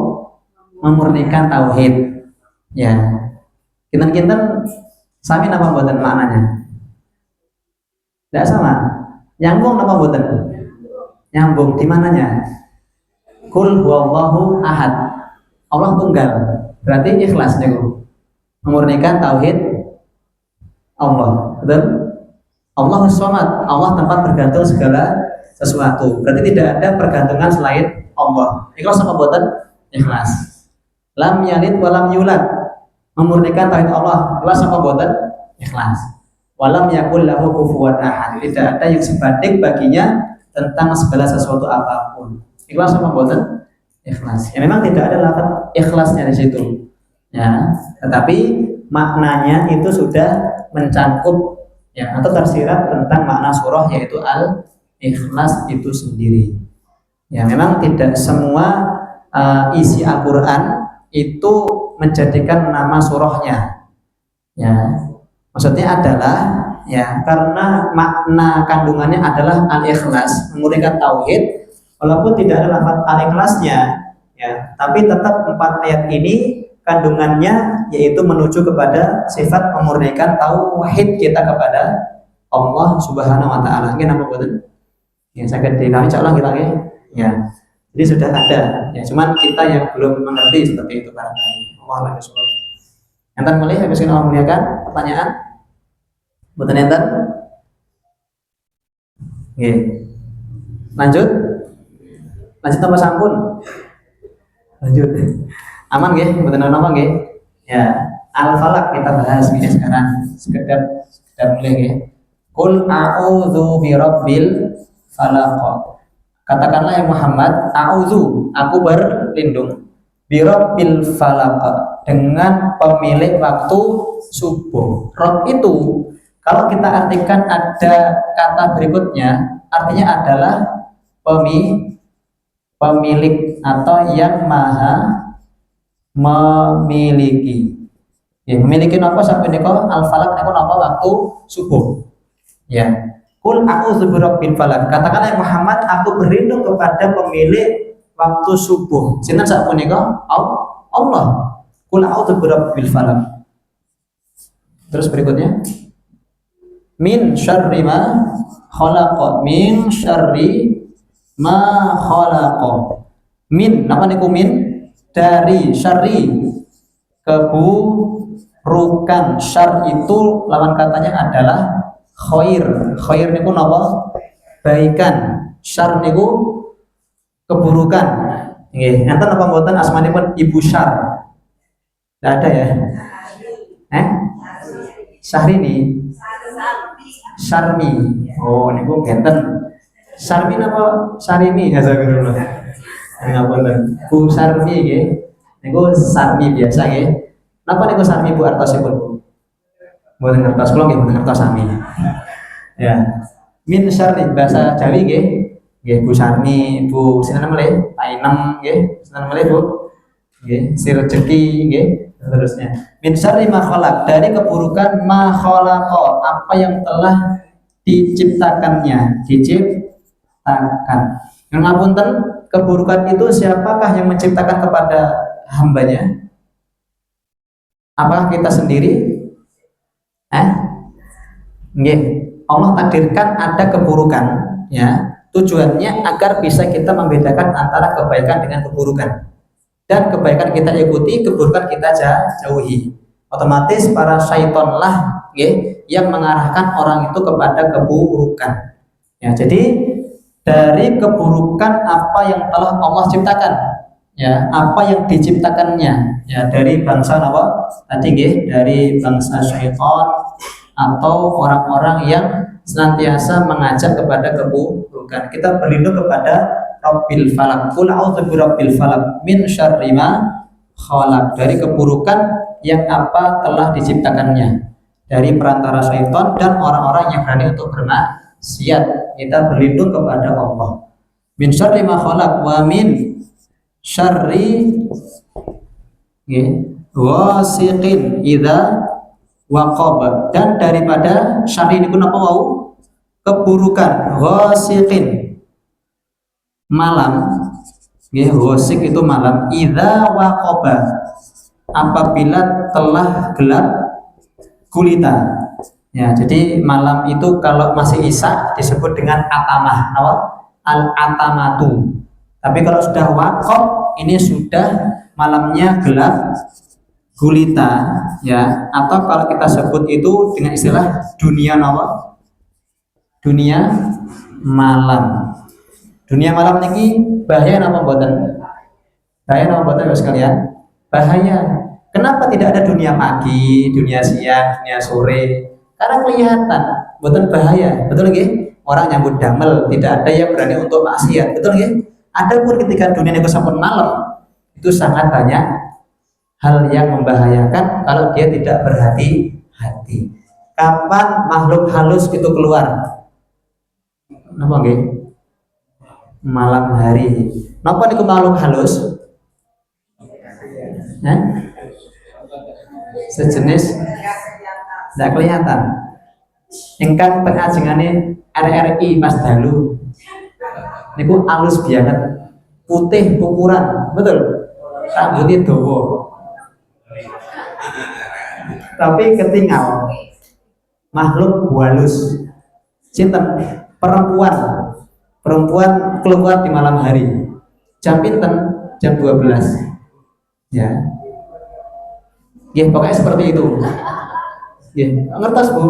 memurnikan tauhid. Ya. Kinten-kinten sami napa mboten maknanya? Tidak sama. Nyambung napa mboten? Nyambung di mananya? Qul huwallahu ahad. Allah tunggal. Berarti ikhlas niku. Memurnikan tauhid Allah. Betul? Allah As-Samad. Allah tempat bergantung segala sesuatu. Berarti tidak ada pergantungan selain Allah. Ikhlas apa mboten? Ikhlas. Lam yalid wa lam yulad. Memurnikan tauhid Allah. Ikhlas apa mboten? Ikhlas. Walam yakul lahu kufuwan ahad. Tidak ada yang sebanding baginya tentang segala sesuatu apapun. Ikhlas apa mboten? Ikhlas. Ya memang tidak ada lafaz ikhlasnya di situ. Ya, tetapi maknanya itu sudah mencakup ya atau tersirat tentang makna surah yaitu al-ikhlas itu sendiri. Ya, memang tidak semua isi Al-Qur'an itu menjadikan nama surahnya. Ya. Maksudnya adalah ya karena makna kandungannya adalah al-ikhlas, memurnikan tauhid. Walaupun tidak ada lafaz al-ikhlasnya, ya, tapi tetap 4 ayat ini kandungannya yaitu menuju kepada sifat memurnikan tauhid kita kepada Allah Subhanahu wa taala. Nggih napa boten? Ya, saged dikami insyaallah kita nggih. Ya. Jadi sudah ada, ya cuman kita yang belum mengerti seperti itu barangkali. Allah Subhanahu. Enten mulai habis kita memuliakan pertanyaan. Boten enten? Nggih. Lanjut. Lanjut tambah sampun. Lanjut. Aman nggih? Mboten apa nggih? Ya, Al-Falaq kita bahas ini sekarang. Sekedar mulai nggih. Qul a'udzu birabbil falaq. Katakanlah ya Muhammad, a'udzu, aku berlindung birabbil falaq, dengan pemilik waktu subuh. Rob itu kalau kita artikan ada kata berikutnya, artinya adalah pemilik atau yang maha memiliki. Ya, memiliki apa sampai niko al-falaq niko apa waktu subuh. Ya. Qul a'udzu birabbil falaq. Katakanlah Muhammad, aku berlindung kepada pemilik waktu subuh. Sinten sapunika? Allah. Qul a'udzu birabbil falaq. Terus berikutnya min syarri ma khalaqa, min syarri ma khalaqa. Min apa niku min? Dari syarri, keburukan. Syar itu lawan katanya adalah khair. Khair niku napa? Baikan. Syar niku keburukan. Nggih, enten apa mboten asmanipun Ibu Syar? Enggak ada ya? Syahrini. Syarmi. Oh, niku benten. Sarmi napa Sarimi hazakurullah. Ngapunten. Bu Sarmi nggih. Niku Sarmi biasa nggih. Napa niku Sarmi Bu artosipun Bu? Mboten ngertos kula nggih mboten ngertos sami. Ya. Min syarri bahasa Jawi nggih. Nggih Bu Sarmi, Bu sinten mele? Painem nggih. Sinten mele Bu? Nggih, si rezeki nggih. Seterusnya. Min syarri ma khalaq, dari keburukan ma khalaqa, apa yang telah diciptakannya, diciptakan. Yang ngapunten, keburukan itu siapakah yang menciptakan kepada hambanya? Apakah kita sendiri? Nggih, Allah takdirkan ada keburukan, ya. Tujuannya agar bisa kita membedakan antara kebaikan dengan keburukan. Dan kebaikan kita ikuti, keburukan kita jauhi. Otomatis para syaitonlah yang mengarahkan orang itu kepada keburukan. Ya, jadi dari keburukan apa yang telah Allah ciptakan, ya, apa yang diciptakannya, ya, dari bangsa apa? Tadi dari bangsa syaiton atau orang-orang yang senantiasa mengajak kepada keburukan. Kita berlindung kepada Rabbil falak. Qul a'udzu birabbil falak min syarri ma khalaq, dari keburukan yang apa telah diciptakannya, dari perantara syaitan dan orang-orang yang berani untuk bermaksiat. Kita berlindung kepada Allah. Min syarri ma khalaq wa min syarri wasiqin idza waqab, dan daripada syarri niku napa wau? Keburukan. Wasiqin malam, wasik itu malam. Idza waqaba, apabila telah gelap gulita. Ya, jadi malam itu kalau masih isya disebut dengan atamah, apa? Al-atamatu. Tapi kalau sudah waqab, ini sudah malamnya gelap gulita, ya. Atau kalau kita sebut itu dengan istilah dunia apa? Dunia malam. Dunia malam ini bahaya apa mboten? Bahaya apa mboten Bapak sekalian? Bahaya. Kenapa tidak ada dunia pagi, dunia siang, dunia sore? Karena kelihatan, mboten bahaya. Betul nggih? Orang nyambut damel, tidak ada yang berani untuk maksiat. Betul nggih? Adapun ketika dunia niku sampun malam, itu sangat banyak hal yang membahayakan kalau dia tidak berhati-hati. Kapan makhluk halus itu keluar? Napa nggih? Malam hari. Napa niku makhluk halus? Sejenis tidak kelihatan. Ingkang pengajengane RRI Mas Dalu niku halus banget, putih pupuran, betul. Rambutnya dawa. Tapi ketinggal makhluk halus. Sinten? Perempuan keluar di malam hari. Jam pinten? Jam 12. Ya. Ya, pokoknya seperti itu. Ya, ngertos Bu?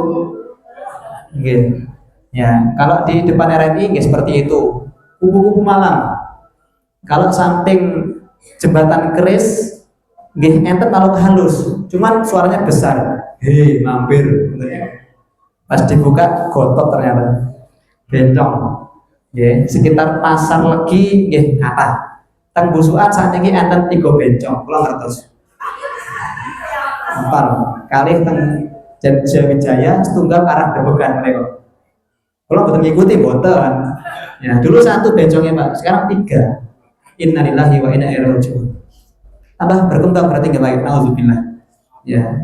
Ya. Ya, kalau di depan RRI ya seperti itu. Kupu-kupu malam. Kalau samping jembatan keris nggih enten makhluk halus, cuman suaranya besar. Hei, mampir. Pas dibuka gotot ternyata. Bencong. Nggih, sekitar pasar Legi nggih kathah. Teng busukan sakniki enten 3 bencong, kula ngertos. Apal, kalih teng Jawijaya setunggal arah Debegan mereka. Kula boten ngikuti boten. Ya, dulu 1 bencongnya Pak, sekarang 3. Innalillahi wa inna ilaihi raji'un. Tambah berkembang berarti nggak baik. Nauzubillah. Ya,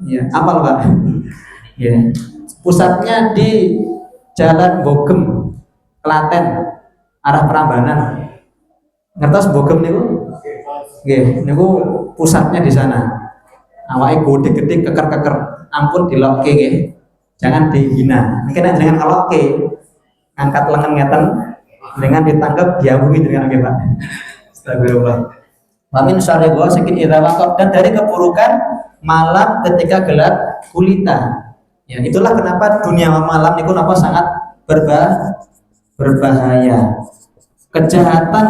ya, apal Pak. Ya, pusatnya di Jalan Bogem, Klaten, arah Prambanan. Ngertos Bogem niku? Nggih, niku pusatnya di sana. Awake gede-gede keker-keker. Ampun dilokke nggih. Jangan dihina. Mungkin jangan ngelokke. Angkat lengan ngeten dengan ditangkap diabungi dengan nggih Pak. Astagfirullah. Wa min syarri ghasiqin idza waqab, dan dari keburukan malam ketika gelap gulita. Ya, itulah kenapa dunia malam itu kenapa sangat berbahaya. Kejahatan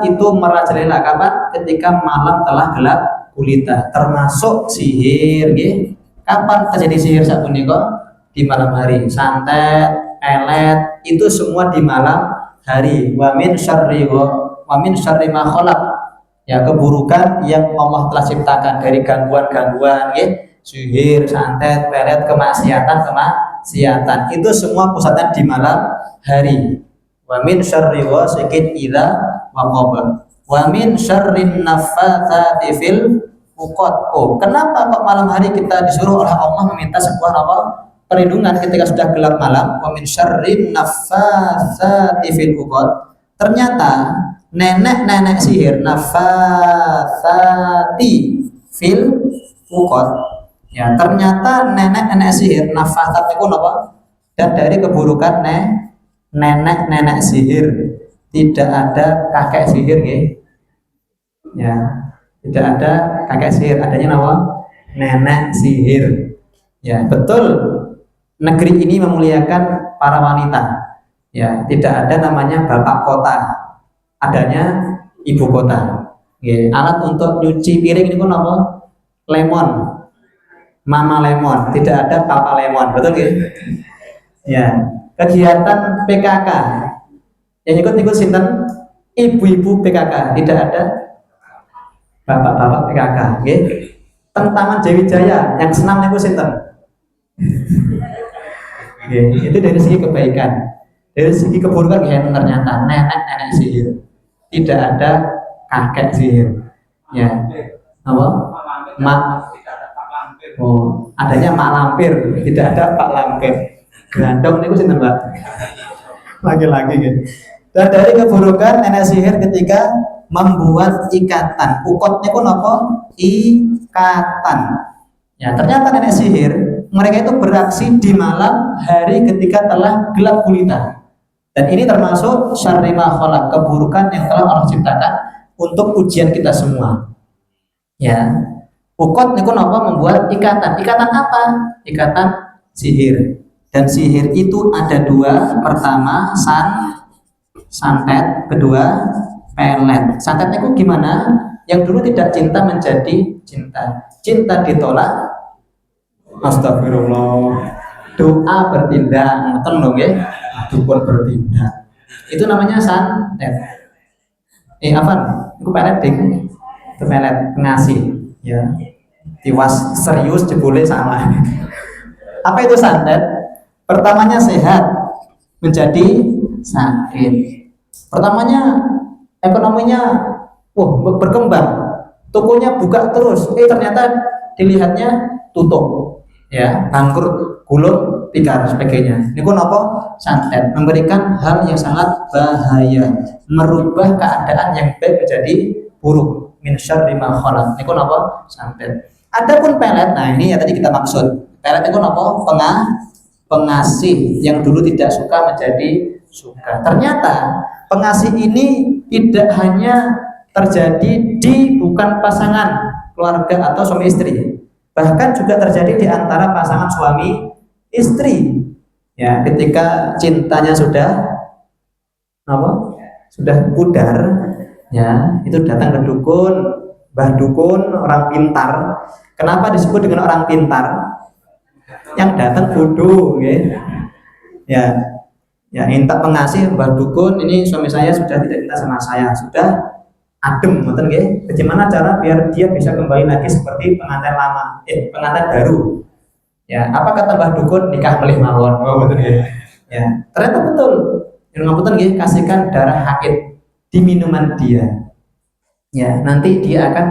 itu merajalela kapan? Ketika malam telah gelap gulita, termasuk sihir nggih. Kapan terjadi sihir saat punika? Di malam hari. Santet, pelet, itu semua di malam hari. Wa min syarri ma khalaq. Ya, keburukan yang Allah telah ciptakan dari gangguan-gangguan, ya, sihir, santet, pelet, kemaksiatan, itu semua pusatnya di malam hari. Wa min syarri ghasiqin idza waqab. Wa min syarrin naffatsati fil uqad. Oh, kenapa kok malam hari kita disuruh oleh Allah meminta sebuah apa? Perlindungan ketika sudah gelap malam. Wa min syarrin naffatsati fil uqad. Ternyata nenek-nenek sihir naffatsati fil uqad. Ya, ternyata nenek-nenek sihir naffatsat itu apa? Dan dari keburukan nenek-nenek sihir, tidak ada kakek sihir, ya, tidak ada kakek sihir, adanya nama nenek sihir. Ya, betul, negeri ini memuliakan para wanita. Ya, tidak ada namanya bapak kota, adanya ibu kota. Ya, alat untuk nyuci piring ini pun apa? Lemon, mama lemon, tidak ada papa lemon, betul ya? Ya, kegiatan PKK yang ikut sinten? Ibu-ibu PKK, tidak ada bapak-bapak PKK. Okay? Taman Jawijaya yang senam itu sinten? Okay. Itu dari segi kebaikan. Dari segi keburukan ya, ternyata nenek-nenek sihir, tidak ada kakek sihir. Ya, apa? Oh, adanya mak lampir, tidak ada pak lampir. Grandong itu sinten, Mbak? Lagi-lagi gitu. Dan dari keburukan nenek sihir ketika membuat ikatan. Ukotnya pun apa? Ikatan. Ya, ternyata nenek sihir mereka itu beraksi di malam hari ketika telah gelap gulita. Dan ini termasuk syarri ma khalaq, keburukan yang telah Allah ciptakan untuk ujian kita semua. Ya. Ukot niku apa? Membuat ikatan. Ikatan apa? Ikatan sihir. Dan sihir itu ada dua. Pertama santet, kedua pelet. Santet itu gimana? Yang dulu tidak cinta menjadi cinta. Cinta ditolak, astagfirullah, doa bertindak, ngoten lho nggih. Dukun bertindak. Itu namanya santet. Apa? Itu pelet ding. Itu pelet pengasih, ya. Tiwas serius jebule salah. Apa itu santet? Pertamanya sehat menjadi sakit. Pertamanya ekonominya berkembang, tokonya buka terus, ternyata dilihatnya tutup, ya, bangkrut, gulung, tikar, sebagainya. Ini pun apa? Santet, memberikan hal yang sangat bahaya, merubah keadaan yang baik menjadi buruk. Min syarri ma khalaq. Ini pun apa? Santet. Adapun pelet, nah ini ya tadi kita maksud. Pelet itu apa? Pengasih yang dulu tidak suka menjadi suka. Ternyata pengasih ini tidak hanya terjadi di bukan pasangan keluarga atau suami istri, bahkan juga terjadi di antara pasangan suami istri. Ya, ketika cintanya sudah pudar, ya, itu datang ke dukun, mbah dukun, orang pintar. Kenapa disebut dengan orang pintar? Yang datang bodoh, ya, minta pengasih, mbah dukun, ini suami saya sudah tidak cinta sama saya, sudah adem, ngoten nggih. Bagaimana cara biar dia bisa kembali lagi seperti pengantin lama, pengantin baru? Ya, apa kata mbah dukun? Nikah melih mawon. Oh, betul nggih. Ya, ternyata betul. Yang ngapunten nggih, kasihkan darah haid di minuman dia. Ya, nanti dia akan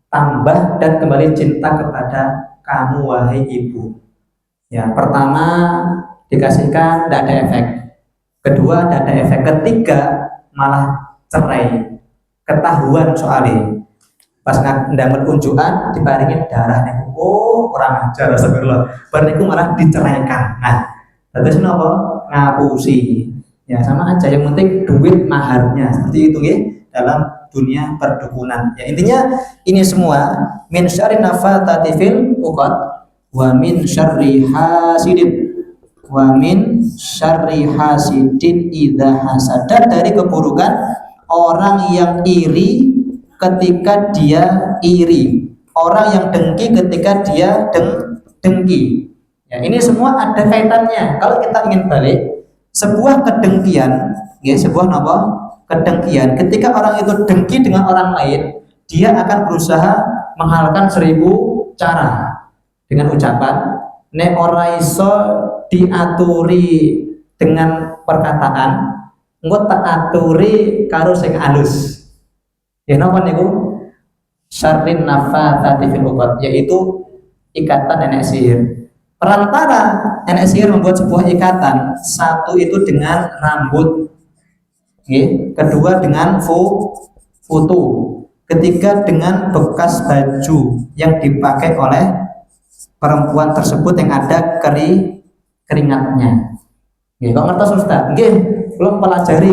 tambah dan kembali cinta kepada kamu, wahai ibu. Ya, pertama dikasihkan tidak ada efek, kedua tidak ada efek, ketiga malah cerai, ketahuan soalnya pas ndamel unjukan diparingin darah nih, kurang ajar astagfirullah, bariku malah diceraikan. Nah, terus apa? Ngapusi. Ya, sama aja, yang penting duit maharnya, seperti itu ya dalam dunia perdukunan. Ya, intinya ini semua min syarri nafatsati fil uqad wa min syarri hasidin idza hasada, dari keburukan orang yang iri ketika dia iri, orang yang dengki ketika dia dengki. Ya, ini semua ada kaitannya. Kalau kita ingin balik, sebuah kedengkian, ya, sebuah apa? Kedengkian. Ketika orang itu dengki dengan orang lain, dia akan berusaha menghalalkan 1000 cara dengan ucapan nek ora iso diaturi dengan perkataan, engko tak aturi karo sing alus. Ya napa niku? Syarrin nafatsati fil uqad, yaitu ikatan nenek sihir. Perantara nenek sihir membuat sebuah ikatan, satu itu dengan rambut, okay. Kedua dengan foto, ketiga dengan bekas baju yang dipakai oleh perempuan tersebut yang ada keringatnya. Nggih, kok ngertos Ustaz? Nggih, belum pelajari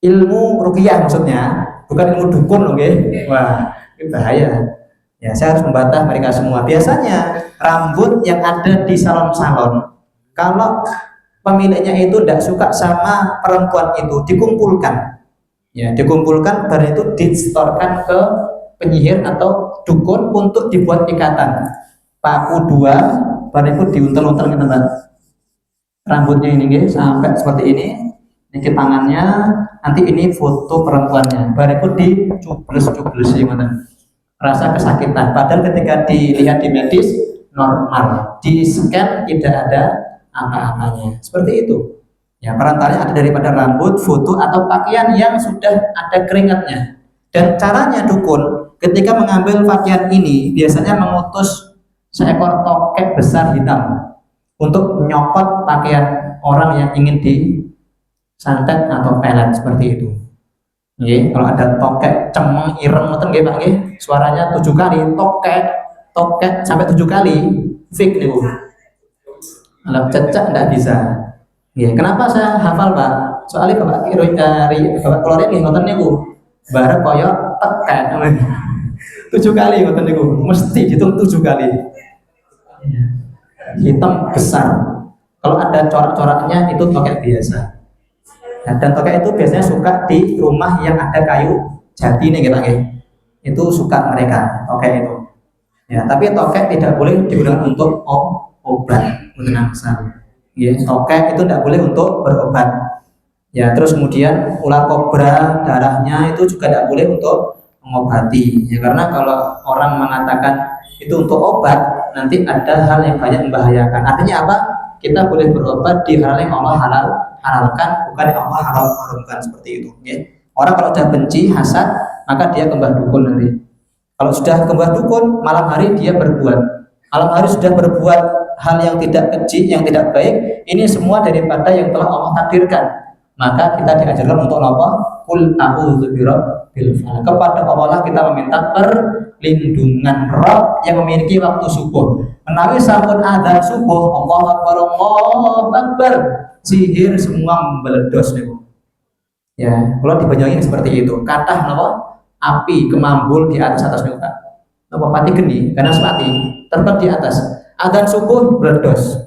ilmu ruqyah maksudnya, bukan ilmu dukun loh, nggih. Wah, ini bahaya. Ya, saya harus membantah mereka semua. Biasanya rambut yang ada di salon-salon, kalau pemiliknya itu tidak suka sama perempuan itu, dikumpulkan. Ya, dikumpulkan dan itu disetorkan ke penyihir atau dukun untuk dibuat ikatan. Paku 2, dan itu diuntel-untel ke tempat. Rambutnya ini sampai seperti ini tangannya, nanti ini foto perempuannya, baru itu dicubles rasa kesakitan, padahal ketika dilihat di medis normal, di scan tidak ada apa-apanya, seperti itu. Ya, perantaranya ada daripada rambut, foto atau pakaian yang sudah ada keringatnya. Dan caranya dukun ketika mengambil pakaian ini biasanya mengutus seekor tokek besar hitam untuk menyokot pakaian orang yang ingin disantet atau pelet, seperti itu. Nggih, kalau ada tokek cemeng ireng ngoten nggih Pak nggih, suaranya 7 kali, tokek sampai 7 kali, fik niku. Kalau cecak enggak bisa. Nggih, kenapa saya hafal Pak? Soalnya Bapak keluarin nggih ngoten niku. Bareng koyo tekek. 7 kali ngoten niku, mesti dihitung 7 kali. Hitam besar. Kalau ada corak-coraknya itu tokek biasa. Nah, dan tokek itu biasanya suka di rumah yang ada kayu jati nih kita itu suka mereka tokek itu. Ya, tapi tokek tidak boleh digunakan untuk obat untuk asal. Ya, tokek itu tidak boleh untuk berobat. Ya, terus kemudian ular kobra darahnya itu juga tidak boleh untuk mengobati. Ya, karena kalau orang mengatakan itu untuk obat, nanti ada hal yang banyak membahayakan. Artinya apa? Kita boleh berobat di hal yang Allah halalkan, bukan yang Allah haramkan, seperti itu. Ya. Orang kalau sudah benci, hasad, maka dia kembah dukun nanti. Kalau sudah kembah dukun, malam hari dia berbuat. Malam hari sudah berbuat hal yang tidak keji, yang tidak baik. Ini semua daripada yang telah Allah takdirkan. Maka kita diajarkan untuk apa? Qul a'udzu birabbil falaq. Kepada Allah kita meminta perlindungan. Rabb yang memiliki waktu subuh. Menawi sampun adzan subuh, Allahu Akbar, Allahu Akbar, sihir semua meledos niku. Ya, kalau di Banyuwangi seperti itu. Kathah napa? Api kemambul di atas niku, Kak. Napa pati geni, karena selati tetap di atas. Adzan subuh meledos.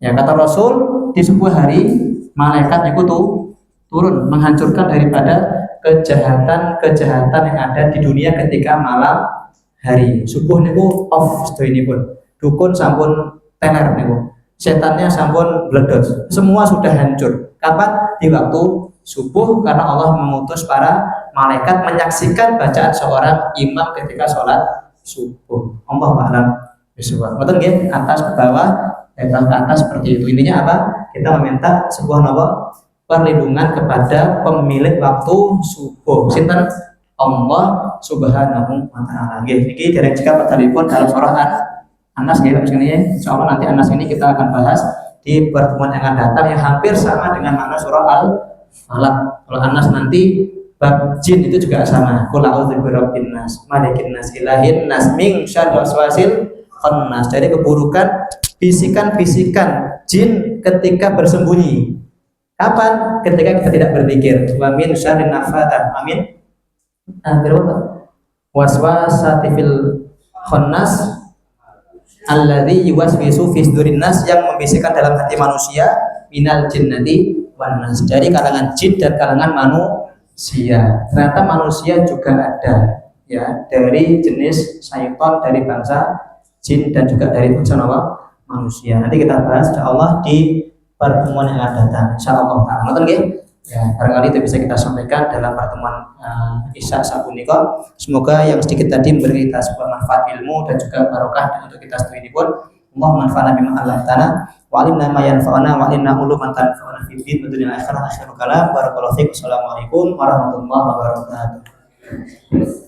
Ya, kata Rasul di subuh hari malaikat niku turun menghancurkan daripada kejahatan yang ada di dunia ketika malam hari. Subuh niku off sedaya dukun sampun teler niku. Setannya sampun bledos. Semua sudah hancur. Kapan? Di waktu subuh, karena Allah mengutus para malaikat menyaksikan bacaan seorang imam ketika sholat subuh. Allah a'lam bishawab. Ngoten nggih, atas ke bawah, ke atas seperti itu. Intinya apa? Kita meminta sebuah perlindungan kepada pemilik waktu subuh. Sinten? Allah Subhanahu wa taala. Nggih, niki dereng cekap telepon dalam surah Anas nggih ini. Insyaallah nanti Anas ini kita akan bahas di pertemuan yang akan datang yang hampir sama dengan makna surah Al-Falaq. Kalau Anas nanti bab jin itu juga sama. Qul a'udzu birabbin nas, malikin nas, ilahin nas, min syarril waswasil khannas. Jadi keburukan bisikan-bisikan jin ketika bersembunyi. Kapan? Ketika kita tidak berzikir. Wa min syarrin nafatsat. Amin. Waswasati fil khannas alladzi yuwaswisu fi sudurin nas, yang membisikkan dalam hati manusia, minal jinnati wan nas, dari kalangan jin dan kalangan manusia. Ternyata manusia juga ada, ya, dari jenis syaitan, dari bangsa jin dan juga dari bangsa manusia. Nanti kita bahas insyaallah di pertemuan yang akan datang insyaallah taala. Ngoten nggih. Ya, barangkali itu bisa kita sampaikan dalam pertemuan Isya sapunika. Semoga yang sedikit tadi memberi kita sebuah manfaat ilmu dan juga barokah untuk kita studi ini pun. Allah manfa'ana bima 'allamtana wa 'allimna ma yanfa'una wa 'allimna uluman tanfa'una fid din wa dunyal akhirah. Akhirul kalam. Barakallahu fiikum. Assalamualaikum warahmatullahi wabarakatuh.